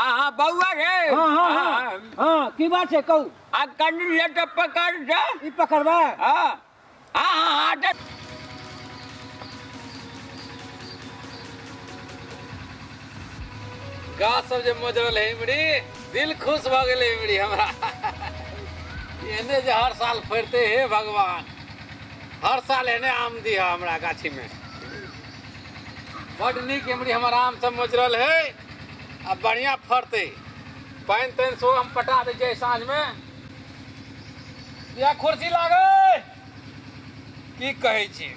हाँ बउआ रे हाँ हाँ हाँ हाँ की बात है कहू आ कनी ले तो पकड़ दे ई पकड़वा हाँ हाँ हाँ दे गाछ सब जे मजरल है इमरी दिल खुश भ गेले इमरी हमरा एने जे हर साल फरते हे भगवान हर साल एने आम दी हमरा गाछी में बड नीक इमरी हमर आम सब मजरल है अब बढ़िया फरते पानि तानि सो हम पटा दे छै साँझ में या कुर्सी लागे की कहै छी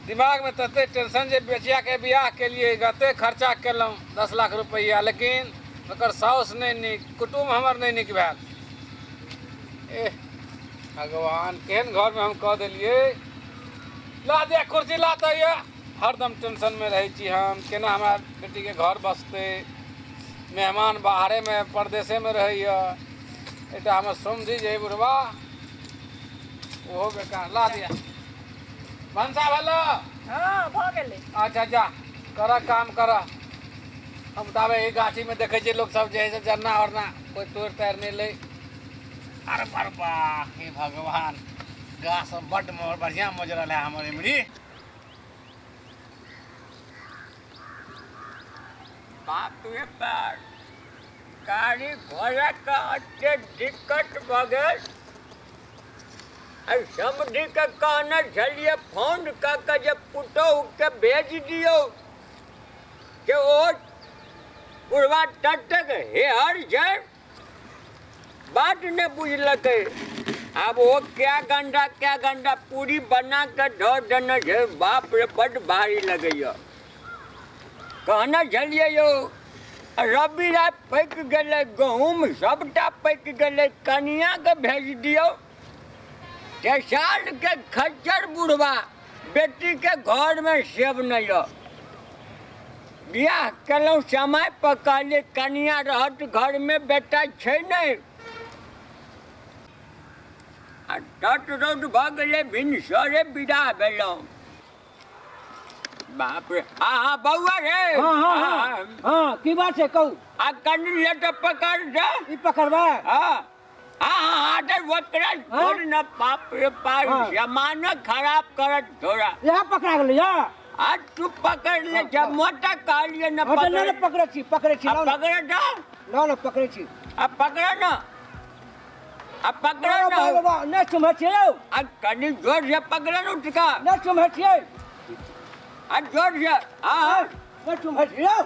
दिमाग में तते टेंशन जे बेचिया के बियाह के लिए गते खर्चा केलहुँ 10 लाख रुपया लेकिन ओकर साउस नहीं नीक कुटुम्ब हमर नहीं नीक भेल एह भगवान केहन घर में हम कह दिलिए ला दे कुर्सी ला तो ये हरदम टेंशन में रहे छी हम केना हमार बेटी के घर बसते मेहमान बाहरे में परदेशे में रहिए एटा हमर समझी जे बुढ़वा ओहो बेकार ला दिया भंसा भलो हाँ भ गेलै अच्छा जा कर काम कर हम तो ई गाछी में देखे छे लोग सब जे है से जरना वरना कोई तोड़ तार नहीं ले अरे बरबा हे भगवान गाछ सब बड मोर बढ़िया मजरल है हमर इमरी बाप रे बाप गाड़ी घोड़ा का अच्छे दिक्कत बगैर समझी के कहना चलिए फोन का जब पुटो के भेज दियो कि वो बुढ़वा तट तक हेहर जाए बात ने बुझलक अब वो क्या गंडा पूरी बना के धो देना है बाप रे बड भारी लगैया कहना चलिए यो रबी रात पैक गए गहूम सबटा पैक गए कनिया के भेज दियो साल के खच्चर बुढ़वा बेटी के घर में सेब नहीं हो बियाह कलौ समय पर कहलिए कनिया रहत घर में बेटा छै नहीं आ तट रोड भ गेलै भिनसरे विदा भेलौ बाप रे हाँ बउआ रे हाँ हाँ हाँ हाँ की बात है कहू आ कनी ले तो पकड़ दे ई पकड़वा हाँ हाँ अरे वकरा छोड़ न बाप रे बाप हाँ। जमाना खराब करत थोड़ा यहाँ पकड़ा गेलै या आज तू पकड़ ले जब मोटा कहलिए न हाँ तो पकड़ पकड़े छी अब पकड़ दो ना पकड़े छी अब पकड़ो न अब पकड़ो ना न बाबा ना चुम्हे छियै अब कनी जोर से पकड़ो न उठका ना चुम्हे छियै अब जोर से हाँ ना चुम्हे छियै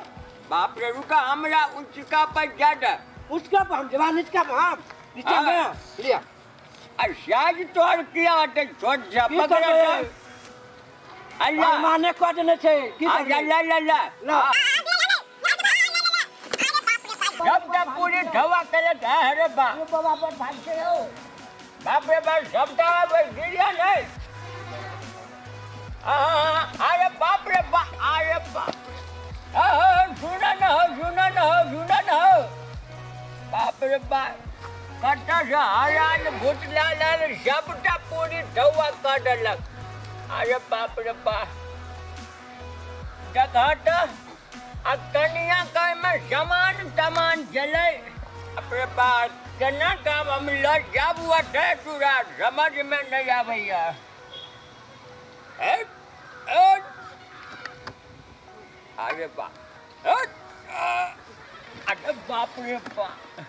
बाप रे रुका हमरा उचका पर ज्यादा उसका हम जवान इसका हम नीचे हाँ। में लिया और शायद तोड़ किया तो छोट सा की पकड़ करबै? अल्लाह माने को देने छै की आ करबै? ला ला ला ला। सबटा पूरी ढवा करे है रे बा ये बाबा पर भाग के हो बाप रे बाप सबटा गिरिया नहीं अरे बाप रे बाप अरे बाप सुना न हो बाप रे बाप कट्टा से हरान भुटला लाल सबटा पूरी ढवा काटलक अरे बाप रे बाप जगहट आ कनिया का में सामान जले अपने बात केना काम हम लग जाब उठे तुरा समझ में नहीं आबैया अरे बाप अरे बाप रे बाप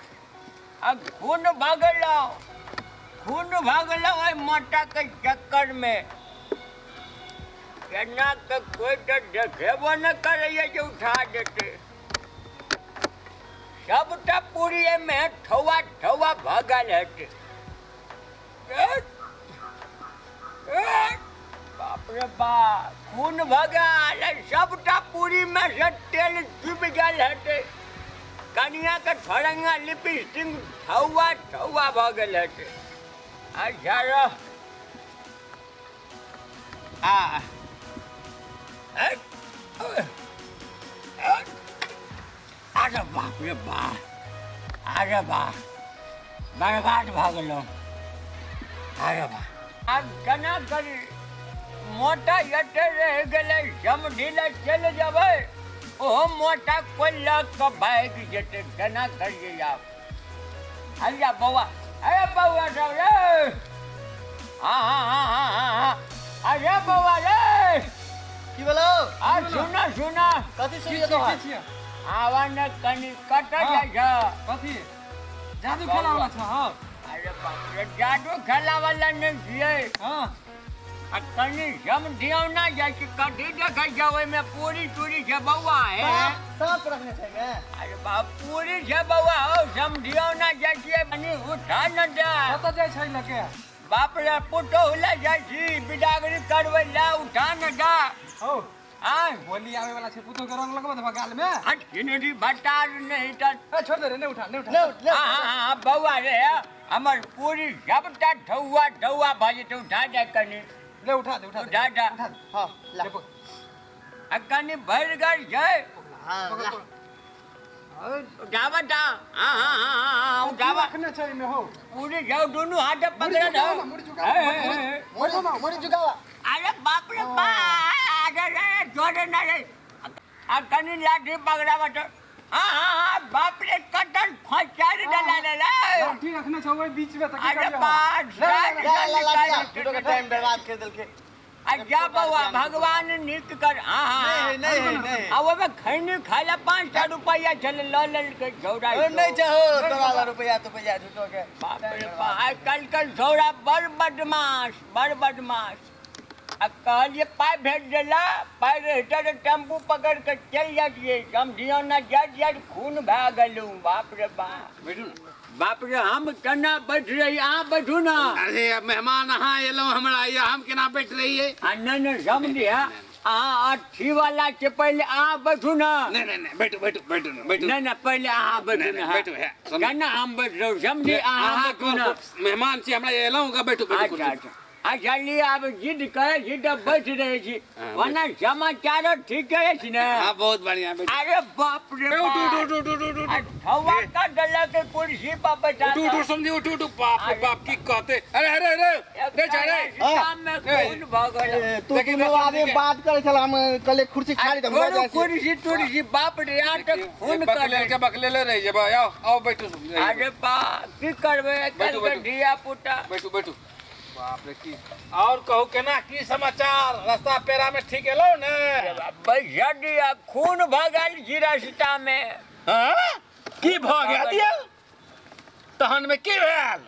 आ खून भागल मोटा के चक्कर में केना के कोई तो देखेबो न करैया जे उठा देते सबटा पूरी में ठौआ भगल हटे बाप रे बाप खून भगल सबटा पूरी में से तेल चुब गल हटे कनिया के फरंगा लिपस्टिक ठौआ भगल हटे अच्छा रह अरे बाप रे बाप अरे बाप बर्बाद भ गेलो अरे बाप अब केना करी मोटा एते रह गेलै समझी ले चल जबै ओ मोटा कोई लग का भाग जते जना करिए आप आजा बउआ अरे बउआ सब रे हाँ अरे बउआ रे की बोलो आ सुना कथी सुनिए तो आवाज कनी कट जाए कथी जादू खेला वाला छ हां अरे बाप रे जादू खेला वाला नहीं छिए हां आ कनी जम दियो ना जाके कथी देखै जावे में पूरी टूरी छे बउआ है सांप रखने चाहिए अरे बाप पूरी छे बउआ हो जम दियो ना जाके बनी उठा न दे कत जाय छै लगे बाप रे पुतो ले जाय छी बिदागरी करबै ला उठा न दे हो आ होली आवे वाला छै पुतो के रंग लगबा देबा गाल में हट किनरी बटार नहीं त ए छोड़ दे रे नहीं उठा ले हाँ बउआ रे हमर पूरी सबटा ढौआ भाजी तो उठा जाए कनी ले उठा दे उठा दे हां ला आ कनी भर गल जाए हां ला उठावा ता हाँ उठावा रखने छै में हो पूरी जाओ दोनों हाथ पकड़ दो मोड़ी जुगावा अरे बाप रे बाप अरे जोड़े ना रे आ कनी लाठी पकड़ावा तो हाँ बाप रे कटन फचार डाला रे लाठी रखने छै ओई बीच में तक अरे बाप ला का टाइम बर्बाद कर देल के अच्छा बउआ भगवान निक कर हाँ नहीं अब में खैनी खाला 5 रुपया चले ल के झौड़ा नहीं चाहो तोरा रुपया तो पैसा झूठो के बाप रे बाप कल झौड़ा बड़ बदमाश आ कहलिए पाय भेज देला पाय रहता तो टेम्पू पकड़ के चल जाइए समझियो ना जज खून भा गलू बाप रे बाप बैठू ना बाप रे हम केना बैठ रही अहाँ बैठू ना अरे मेहमान अहाँ एलो हमरा या हम केना बैठ रही है नहीं समझिए अहाँ अच्छी वाला से पहले अहाँ बैठू ना नहीं बैठू नहीं पहले अहाँ बैठू ना बैठू है केना हम बैठ रहे समझी अहाँ बैठू ना मेहमान छी हमरा एलो का बैठू अच्छा लिए अब जिद करे जिद बैठ रहे छी वरना समाचार ठीक है छी ना हां बहुत बढ़िया बैठू अरे बाप रे हवा का डला के कुर्सी पर बैठा उठ समझी उठ बाप रे बाप की कहते अरे दे जा रे काम में खून भगल तू आगे बात करे चल हम कल कुर्सी खाली दम कुर्सी बाप रे यहाँ तक खून कर बकले रह जेबा आओ बैठू अरे बाप की करबे कल के धिया पुता बैठू बाप रे की और कहू केना की समाचार रास्ता पेरा में ठीक एलो ने पैसा दिया खून भगल जी रास्ता में हां की भ गया तहन में की भेल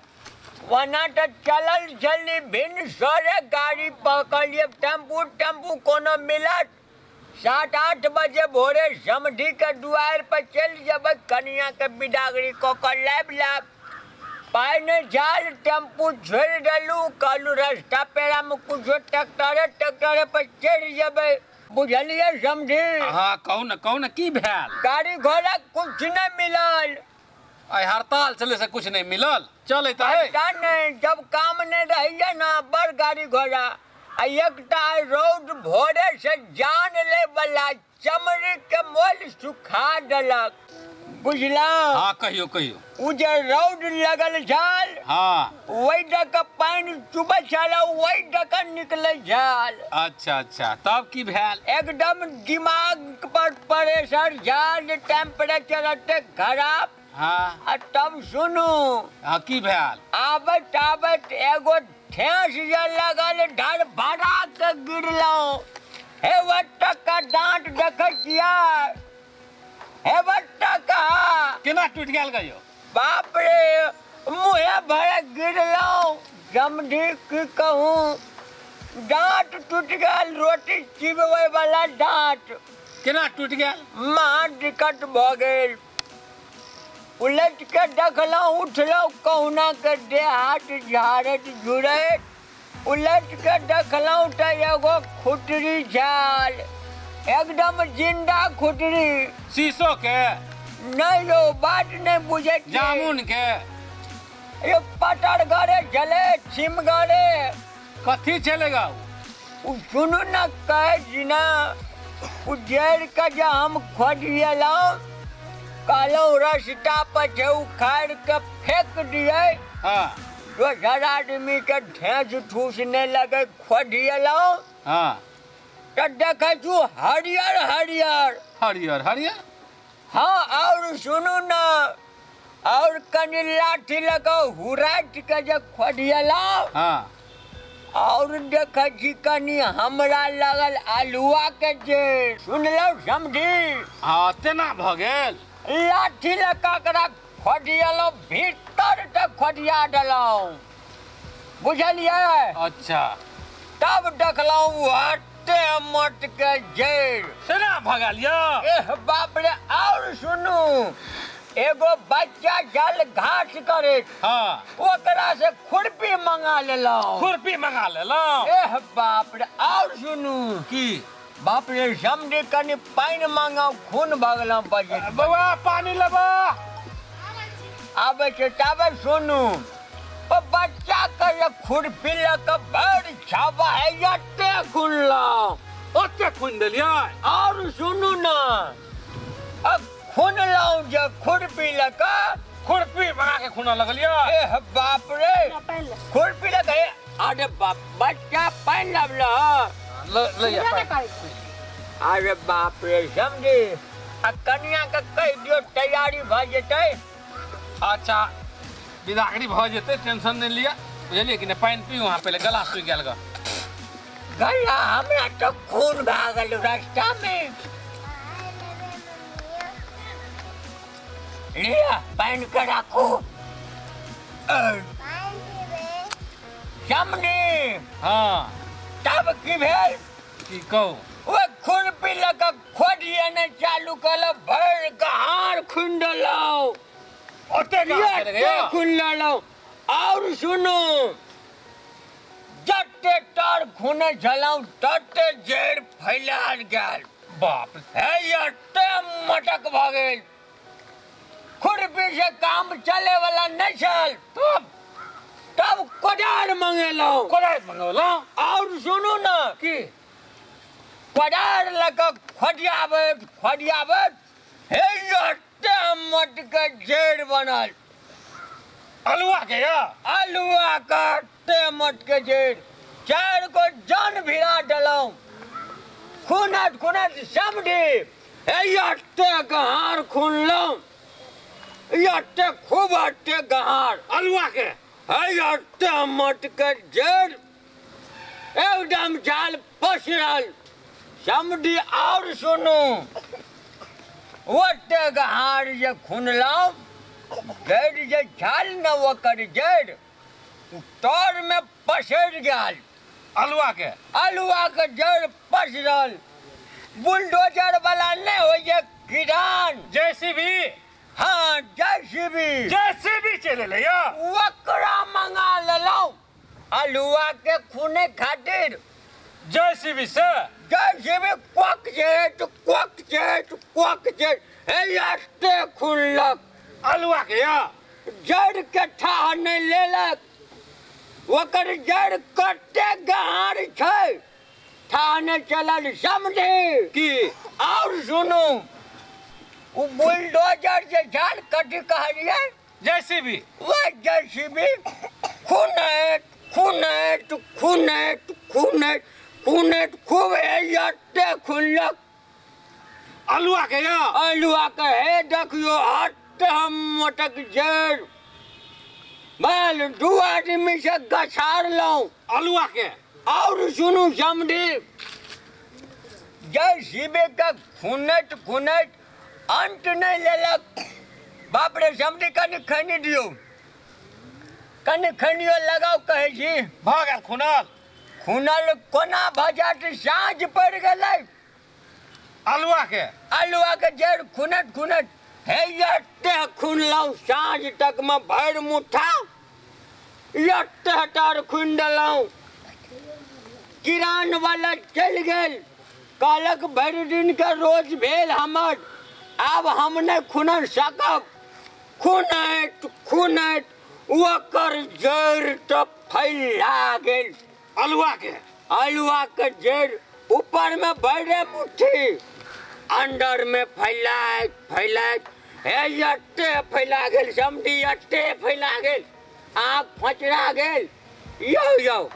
वना तो चलल जल्दी भिन्न सरे गाड़ी पकड़िए टेम्पू कोनो मिलत 7-8 बजे भोरे समधी के दुआर पर चल जब कनिया के बिदागरी को लाब पाई ने जाल टेम्पू छोड़ डलू कहलू रास्ता पेड़ा में कुछ ट्रैक्टर पर चढ़ जबे बुझलिए समझी हां कहू न की भेल गाड़ी घोड़ा कुछ नहीं मिलल आई हड़ताल चले से कुछ नहीं मिलल चल एता है नहीं जब काम नहीं रहिए ना बड़ गाड़ी घोड़ा एकटा रोड भोरे से जान ले वाला चमड़ी के मोल सुखा देलक बुझला हां कहियो उ जे रोड लगल झाल हां वही डक पानी चुबे चला वही डक निकले झाल अच्छा तब की भेल एकदम दिमाग पर प्रेशर झाल टेम्परेचर अते खराब हां तब सुनू हां की भेल आबत एगो ठेस जे लगल ढर भरा के गिरलो हे वट का डांट देख किया हे वट का केना टूट गेल गयो बाप रे मुहे भरे गिरलो जमधी की कहूँ डांट टूट गल रोटी चिबवे वाला डांट केना टूट गेल मां दिक्कत भ गेल उलट के देखलो उठलो कहुना के देह हाथ झाड़त झुरत उलट के देखलो तो एगो खुटरी झाल एकदम जिंदा खुटरी शीशो के नहीं लो बात नहीं बुझे जामुन के ये पटर गरे चले छिम गरे कथी चलेगा सुनू न कहे जीना उजर का जो हम खोदियलो कहलो रास्ता पर से उखाड़ के फेंक दिए हां दोसर आदमी के ठेस ठूसने लगे खोदियलो हां तो देखे छू हरियर हरियर हरियर। हाँ और सुनू ना, और कनी लाठी लगाओ हुराट के जे खोदियला, हाँ और देख जी कनी हमरा लगल आलुआ के जे सुन लो समझी, हाँ तेना भ गेल। लाठी लगा करा खोदियलो भीतर तक खोदिया डलो, बुझलिए? अच्छा तब देखलहुँ हटे मट के जड़। तेना भ गेल यौ। एह बाप रे, और सुनू, एगो बच्चा जल घास करे, हाँ ओकरा से खुरपी मंगा लेलहुँ। खुरपी मंगा लेलहुँ। एह बाप रे, और सुनू की बाप रे, समझे कनी पानि मंगाऊ, खून भगलहुँ बजे। बउआ पानी लेबा। आबे छै तबे सुनू, ओ बच्चा के जे खुरपी लके बड़ छाबा है यते खुनलहुँ। ओते खुन देलियै। और सुनू ना, अब खुनलहुँ जे खुरपी लके, खुरपी मंगा के खुना लगलियै। एह बाप रे, पहन ले खुरपी लगे, अरे बाप, बच्चा पानि लाबलह। ले अरे बाप रे, समझी, आ कनिया के कहि दियो तैयारी भ जेतै। अच्छा विदागरी भ जेतै, टेंशन नहीं लिया, बुझलियै कि नहीं। पानी पीऊ वहाँ पहले, गला सूख गेल ग। गला हमरा तो खून भए गेल रास्ता में। लिया पानि के राखू। समझी, हाँ तब की भेल, की कहू। वो खुरपी लके खोदिए ने चालू कल, भर गहार खुन देलहुँ। ओते खुन लेलहुँ। और सुनू, जते तार खुने छलहुँ तते जड़ फैलाल गेल। बाप रे। हे एते मटक भ गेल, खुरपी से काम चले वाला नहीं छल। तब कोदार मंगेलहुँ। कोदारि मंगौलहुँ। और सुनू ना, की कोदार लके खोदियाबैत हे एते मटके जड़ बनल। अलुआ के या। आलुआ काटे मटके जड़, 4 को जन भिड़ा डलहुँ। खुनत समझी, हे एते गहार खुनलहुँ, एते खूब एते गहार। अलुआ के हे एते मटके जड़ एकदम जाल पसरल। समझी, और सुनू, ओते गहार जे खुनलहुँ, जड़ जे छल न ओकर जड़ तर में पसरि गेल। अलुआ के आलुआ के जड़ पसरल। बुलडोजर वाला नहीं होइए किरान, जेसीबी। हाँ जेसीबी, जेसीबी चले ले या। वकरा मंगा लेलहुँ आलुआ के खुने खातिर। जेसीबी से जेसीबी क्वक जेट हे एते खुनलक। अलुआ के या। जड़ के ठाह नहीं लेलक, ओकर जड़ कते गहार छै, ठाह नहीं चलल। समझी की और सुनू, वो बुलडोजर जे झाड़ कथी कहलियै, जेसीबी। वो जेसीबी खुनैत खूब एते खुनलक। अलुआ के या। आलुआ के हे देखियो हटे हम मोटक जड़ बाल 2 आदमी से गछारलहुँ। अलुआ के और सुनू समझी, जेसीबी के खुनैत अंत नहीं लेलक। बाप रे, समझी कनी खैनी दियो, कनी खैनियो लगाओ कहै छी। भ गेल खुनल। खुनल कोना भजात साँझ पड़ि गेलै। अलुआ के आलुआ के जड़ खुनैत हे एते खुनलहुँ, साँझ तक में भरि मुट्ठा एते तार खुन देलहुँ। किरान वाला चलि गेल, कहलक भरि दिन के रोज भेल हमर, आब हम नहीं खुन सकब। खुनैत ओकर जड़ तो फैला गेल। आलुआ के जड़ ऊपर में भरे मुट्ठी, अंदर में फैलाइत हे एते फैला गेल। समझी एते फैला गेल, आँख फचरा गेल। यौ आके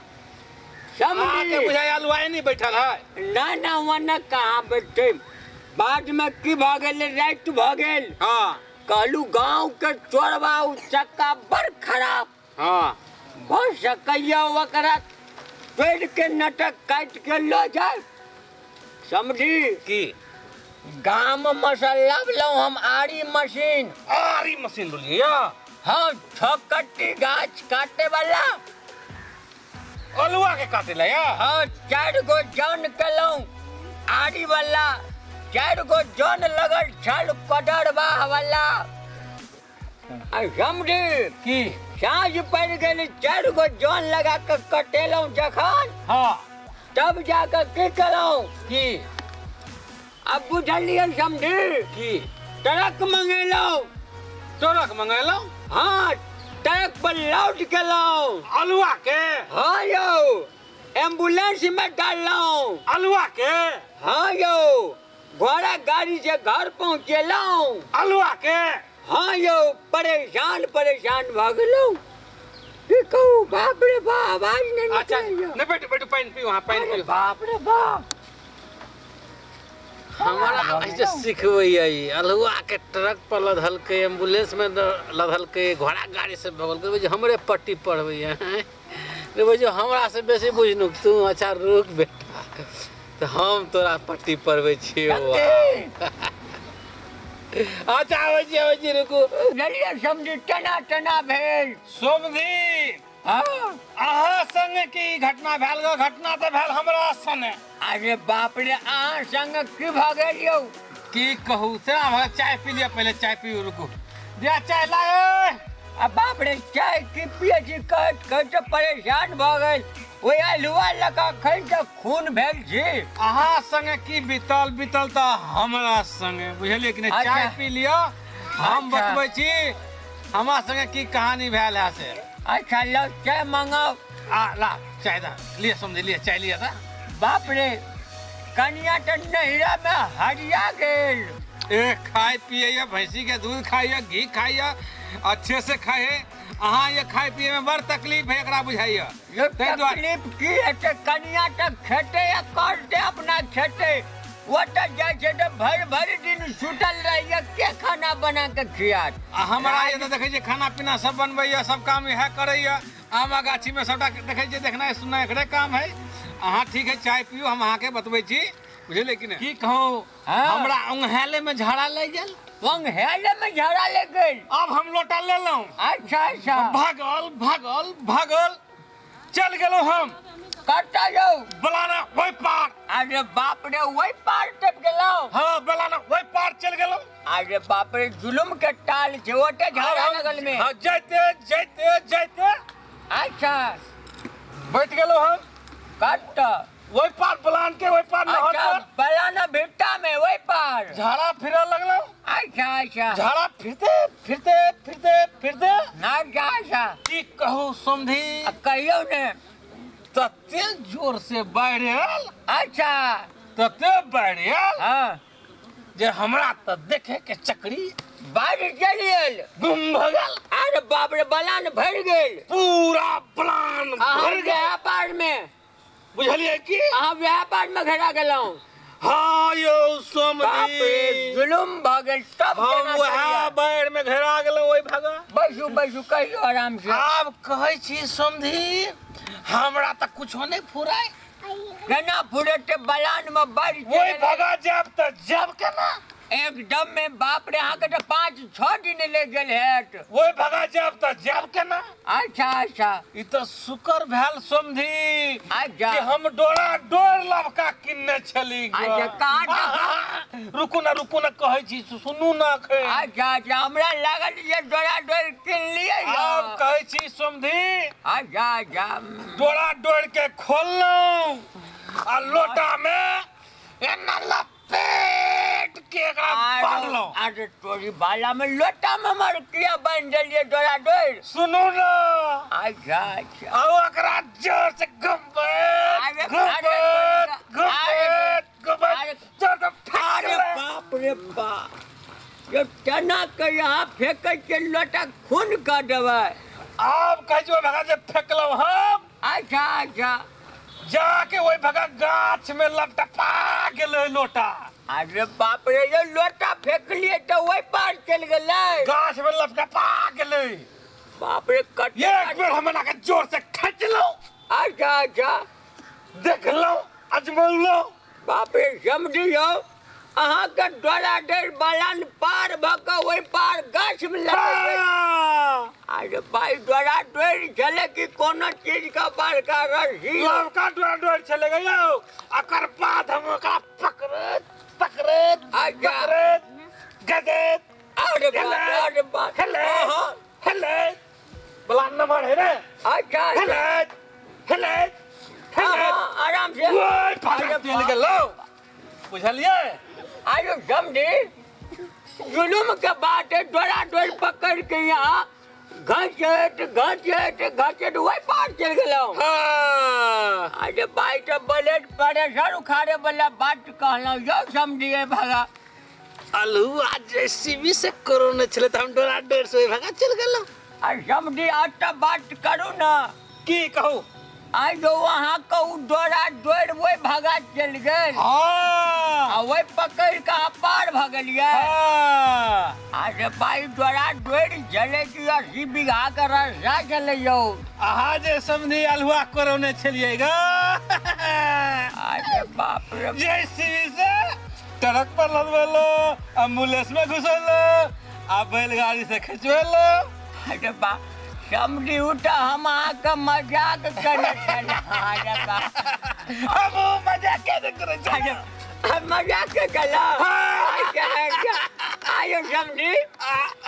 समझी, बुझाय अलुआ नहीं बैठल है। ना वहाँ कहाँ बैठे, बाद में की भ गेल रात भ गेल हाँ कहलू गांव के चोरबा उ चक्का बड़ खराब हाँ भ सकैया ओकरा पेड़ के नटक काट के लो जाए समझी की गाम मसल्ला लो हम आरी मशीन आरी मशीन बोलिए या हाँ छकट्टी गाछ काटे वाला अलुआ के काटे ला या हाँ 4 गो जन केलौं आरी वाला 4 गो जन लगल छल कटरबा वाला समझी की साँझ पड़ गेल 4 गो जन लगा के कटेलौं जखन हाँ तब जाकर की केलौं की अब बुझलियै समझी की ट्रक मंगेलौं चोरक मंगेलौं हाँ ट्रक पर लौट गेलौं अलुआ के हाँ यौ एम्बुलेंस में डाललौं अलुआ के हाँ यौ घोड़ा गाड़ी से घर पहुँचेलौं अलुआ के हाँ यौ परेशान भ गेलौं की कहू बाप रे बाप आवाज नहीं अच्छा निकलैया। नहीं बैठो बैठो पानी पियो वहाँ पानी अरे पियो बाप रे बाप हमारा ऐसे सिखबैया ई अलुआ के ट्रक पर लदल के एम्बुलेंस में लदल के घोड़ा गाड़ी से भगल के जो हमरे पट्टी पढ़बैया रे वो जो हमरा से बेसी बुझनु तू अच्छा रुक बेटा तो हम तोरा पट्टी पढ़बै छियो अच्छा आबै छी रुकू बुझलियै समझी टना भेल सोमधी हाँ अहाँ संगे की घटना भेल गो घटना तो भेल हमरा संगे अरे बाप रे अहाँ संग की भ गेल यौ की कहू तेरा भला चाय पी लिया पहले चाय पियो रुकू दिया चाय लाए अब बाप रे चाय की पिए छी कहत परेशान भ गेल ओए अलुआ लगा खै त खून भेल छी अहाँ संगे की बीतल तो हमरा संगे बुझलिए कि नहीं अच्छा। चाय पी लियो हम अच्छा। बतबै छी हमरा संगे की कहानी भेल है से अच्छा लो चाय मंगाओ आ ला चाय दा लिए समझ लिए चाय लिया था बाप रे कनिया त नहिरा में हरिया गेल ए खाए पिए भैंसी के दूध खाइए घी खाइए अच्छे से खाए अहाँ ये खाए पिए में बड़ तकलीफ है एकरा बुझाइए यो ताहि दुआरे तकलीफ की हेतै कनिया त खेते या करते अपना खेते वो त जाइ छै त भर दिन सुतल रहिए के खाना बना के खियात आ हमरा ये तो देखे छियै खाना पीना सब बनबैया सब काम इएह करैया आम गाछी में सबटा देखे छियै देखनाइ सुननाइ एकरे काम है अहाँ ठीक है चाय पियो हम अहाँके बतबै छी बुझलिए कि नहीं की कहूँ हाँ। हमरा अंगहेले में झाड़ा लग गेल वंग हेले में झड़ा ले गेल अब हम लोटा ले लऊं अच्छा अच्छा भागल चल गेलो हम कतऽ यौ बलाना ओइ पार अरे बाप रे वही पार तक गेलौ हाँ बलाना ओइ पार चल गेलो अरे बाप रे जुलुम के टाल छै ओटे झड़ा लगल में हाँ जाते अच्छा बैठ गेलो हम कतऽ ओइ पार बलान के ओइ पार अच्छा नहर बलाना भिट्टा में वही पार झाड़ा फिरे लगलो अच्छा अच्छा झाड़ा फिरते ना जा की कहू समधी कहियो ने तते जोर से बाढ़ आयल अच्छा तते बाढ़ आयल हाँ जे हमरा त देखे के चक्री बाढ़ चलि गेल गुम भ गेल अरे बाप रे बलान भरि गेल पूरा प्लान अहाँ भर गेल व्यापार में बुझलिए की अहाँ व्यापार में घेरा गेलहुँ हाँ यौ बाप रे समधी जुलुम भ गेल सब हम केना वएह करियै? बाढ़ में घेरा गेलहुँ ओइ भागा बैसू कहियो आराम से आब कहै छी समधी हमरा त कुछो नहीं फुराय केना फुरेते बलान में बाढ़ ओइ चलि गेल। भागा जब त जब केना एकदम में बाप रे अहाँ के तो 5-6 दिन ले गेल हैत ओइ भागा जब त जब केना अच्छा अच्छा ई त शुक्र भेल समधी अच्छा कि हम डोर लबका किनने छली ग। अच्छा, कहाँ रुकू ना कहै छी सुनू ना खे अच्छा अच्छा हमरा लागल ये डोर किन लिए आब कहै छी समधी अच्छा अच्छा डोर के खोललौं आ लोटा में एना लपेट के एकरा बांधलौं अरे तोरी बाला में लोटा में मर किया बांध दिए डोर सुनू ना अच्छा अच्छा आ ओकरा जोर से अरे, जोर से अरे बाप रे बाप ये तना के यहाँ फेंकै के लोटा खून कर देबै आब कहै छी ओइ भगा जे फेकलौं हम अच्छा अच्छा जाके ओइ भगा गाछ में लपटपा गेलै लोटा अरे बाप रे ये लोटा फेंक लिए तो वही पार चल गए। गाछ में लपका पा गेलै। बाप रे कट एक बेर हमरा के जोर से खींच लो, अच्छा अच्छा देख लो, अजमा लो। बाप रे समझियो अहाँ के डोरा डेर बलान पार भक वही पार गाछ में लगे। अरे भाई डोरा डोर चले कि कोनो चीज का बड़का रस्सी लपका डोरा डोर चले गए यौ। अकर बाद हम ओकरा पकड़त गदत अरे बाप हेले बलान नंबर है रे। अच्छा हेले आराम से ओए पकड़ चल गेलो, बुझलिए? आयो समझी जुलुम के बात है। डोरा डोर पकड़ के यहाँ घचट वही पार चल गया। अरे भाई तो बुलेट पड़े सर उखाड़े वाला बात कहला यो समझिए भगा। अलू आज जेसीबी से कोरोना चले तो हम डोरा डोर से भागा चल गेलो। अरे समझी आज तो बात करू ना की कहू? आज जो वहाँ को डोरा डोर वही भगा चल गए। वही पकड़ का पार भगलिए। अरे भाई डोरा डोर चले कि 80 बीघा का रास्ता चले जाओ। अहा जे समझी अलुआ कोरोना चलिएगा। अरे बाप रे जेसीबी से ट्रक पर लदवेलो, एम्बुलेंस में घुसेलो, आ बैलगाड़ी से खिंचवेलो। अरे बाप समझी उठा हम आके मजाक करे चला। अरे बाप हम मजाक कैसे करे चले? हम मजाक कला। आयो समझी।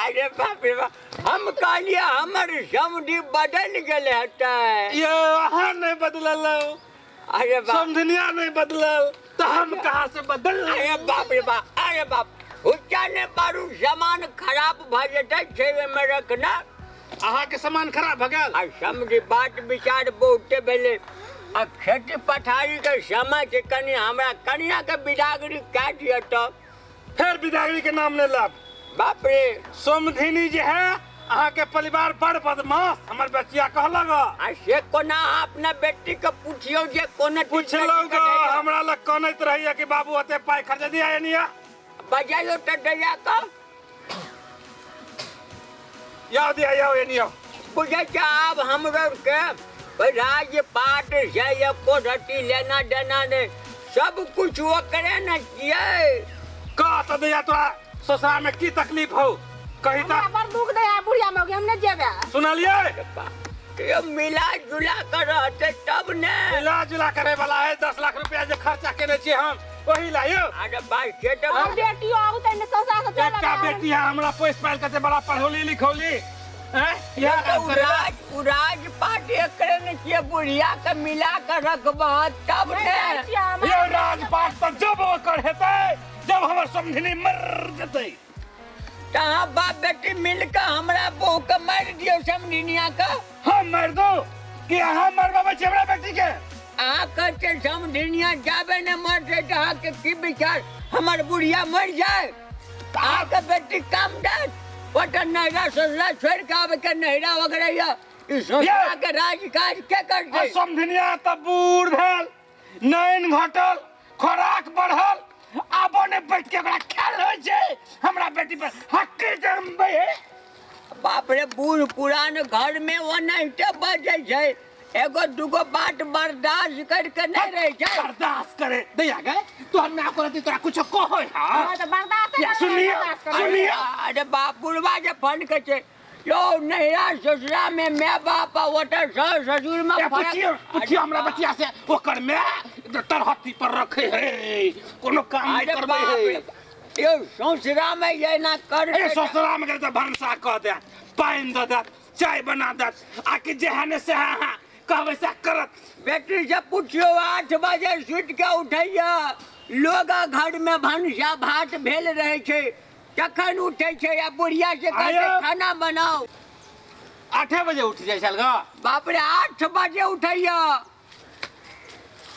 अरे बाप रे बाप हम कहलिए हमर समझी बदल गए हटा। ये अहा नहीं बदललो, अरे बाप समझनिया नहीं बदलल तो हम कहाँ से बदल? अरे बाप रे बाप अरे बाप हुच्चा ने बारू सामान खराब भ जेतै छेवे में रखना। अहा के सामान खराब भ गेल। आ समझी बात विचार बहुते भेले। आ खेती पथारी के समय से कनी हमरा कनिया के बिदागरी काट दिया तो फिर बिदागरी के नाम ले लब। बाप रे समधिनी जे है अहा के परिवार बड़ बदमाश हमर बच्चिया कहलग। आ से कोना अपना बेटी के पूछियो जे कोने पूछलो ग हमरा लग कहैत रहिया कि बाबू ओते पाई खर्च दिया एनिया बजायो त दैया का याद दिया एनिया। बुझे छ अब हमरो के राज पाट से ये कोठटी लेना देना ने सब कुछ वो करे न किए। का त दिया तोरा ससुरा में की तकलीफ हो कही त बड़ दुख दे है बुढ़िया में हम न जेबे। सुनलिए? ये मिला जुला कर रहते तब ने मिला जुला करे वाला है 10 लाख रुपया जो खर्चा केने छी हम वही लायो। अरे भाई के तो हम बेटी आउ त न ससा से चला। का बेटी है हमरा पोस पाल कते बड़ा पढ़ौली लिखौली हैं ये तो उराज पाट एकरे ने किए बुढ़िया के मिला कर रखबा तब ने। ये राजपाट पर जब ओकर हेतै जब हमर समधिनी मर जतै तहाँ बाप बेटी मिलकर हमरा बहू के मार दियो समझिनिया का। हम मार दो कि हम मरबाबे छी हमरा बेटी के? आ कहते समझिनिया जाबे ने मर जाए तो के की विचार हमर बुढ़िया मर जाए। आ के बेटी काम दे वटा नहरा ससुरा छोड़ के आवे के नहरा वगैरह या इस ससुरा के राजकाज के कर दे। समधिनिया त बूढ़ भेल, नैन घटल, खोराक बढ़ल, आबो ने बैठ के ओकरा ख्याल होय छै हमरा बेटी पर हक जमबे। बाप रे बूढ़ पुरान घर में वो नहीं बजे छै एगो दुगो बात बर्दाश्त करके नहीं रहे छै। बर्दाश्त करे दैया गए तो हम ना करती तोरा कुछ कहो। हां त बर्दाश्त सुनिए अरे बाप बुढ़वा जे फंड के छै यो नैरा ससुरा में मैं बाप वोटर ससुर में पूछियो हमरा बच्चिया से ओकर में तरहती पर रखे है कोनो काम नहीं करबे है। यो ससुरा में ये ना कर ए ससुरा में तो भरसा कह दे, पानी दे दे, चाय बना दे, आके जहाने से हां कहबे से करत। बेटी से पूछियो 8 बजे सुत के उठैया लोग घर में भनसा भात भेल रहे छै कखन उठे छै या बुढ़िया से कहते खाना बनाओ। 8 बजे उठ जाय छल ग। बाप रे 8 बजे उठैया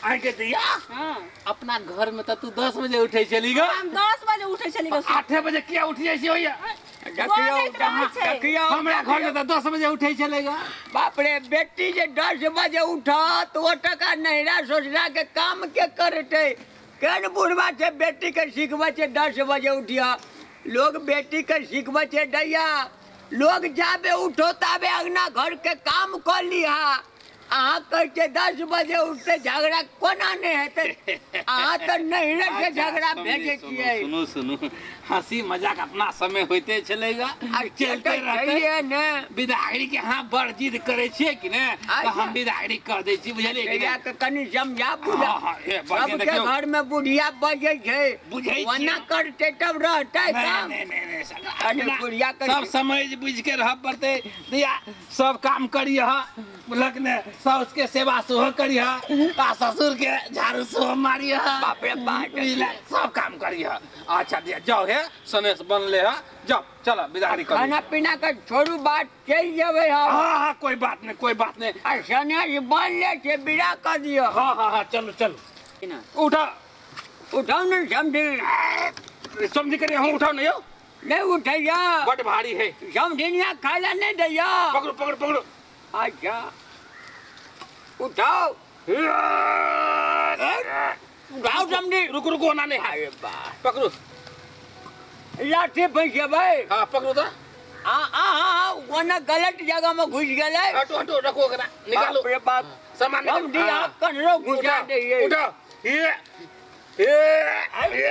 आइ के दिया हां अपना घर में त तू 10 बजे उठै छली ग। हम 10 बजे उठै छली ग। 8 बजे किया उठ जाय छी होया? देखियो हमरा घर में त 10 बजे उठै छले ग। बाप रे बेटी जे 10 बजे उठत ओ टका नैरा ससुरा के काम के करते केन बुढ़वा छे बेटी के सिखबे छे 10 बजे उठिया लोग बेटी के सिखबे छे दैया लोग जाबे उठो ताबे अंगना घर के काम कर लिहा अहाँ कहै छे 10 बजे उठते झगड़ा कोना ने हेते अहाँ तो नहीं से झगड़ा भेजे छिए सुनो सुनो हंसी मजाक अपना समय होते चलेगा चलते रहते ने विदागरी के हाँ बड़ जिद करे छिए कि ने तो हम विदागरी कर दे छी बुझलिए कि दैया ने के कनी समझा बुझा हाँ, ये बात सबके देखियो। घर में बुढ़िया बजे छे बुझै छियै। वना करते तब रहते काम नहीं अरे अपना बुढ़िया के सब समझ बुझ के रह पड़ते दिया सब काम करिए बुझलक ने साउस के सेवा सेहो करिए आ ससुर के झाड़ू सेहो मारिए बाप रे बाप बुझले सब काम करिए अच्छा दिया जाओ हे सनेस बनले है जाओ चलो विदागरी कर खाना पीना का छोड़ू बात चल जावे हम हाँ हाँ कोई बात नहीं आ सनेस बन ले छे बिड़ा कर दियो हाँ चलो चलो उठा उठाओ न समझी समझी करिए हम उठाओ नहीं हो नहीं उठैया बड़ भारी है समझिनिया खाला नहीं दैया पकड़ो अच्छा उठाओ उठाओ समझी रुको ना नहीं अरे बा पकड़ो लाठी पैसे भाई हाँ पकड़ो तो वना गलत जगह में घुस गेले हटो रखो करा निकालो बाप रे बाप सामान हम दिया कनरो घुसा दे उठा ये अरे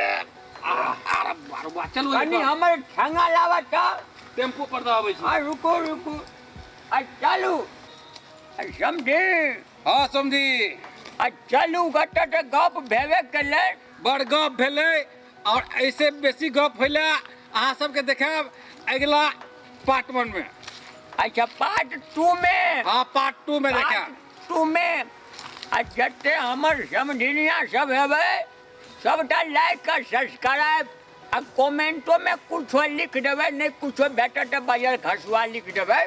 बार चलो कनी हमर ठंगा लावा था टेम्पो पर दबाबै छी आ रुको आ चालू आ समझी हाँ समझी आ चालू गट्टा के गप भेबे केले बड़ गप भेलै और ऐसे बेसी गप भेलै अहाँ सबके देखाब अगला पार्ट 1 में अच्छा पार्ट 2 में हाँ पार्ट 2 में देखाब पार्ट 2 में आ जते हमर समझिनिया सब हेबे सबटा लाइक आ सब्सक्राइब आ कमेंटो में कुछ लिख देबै नहीं कुछ बेटा बजर खसुआ लिख देबै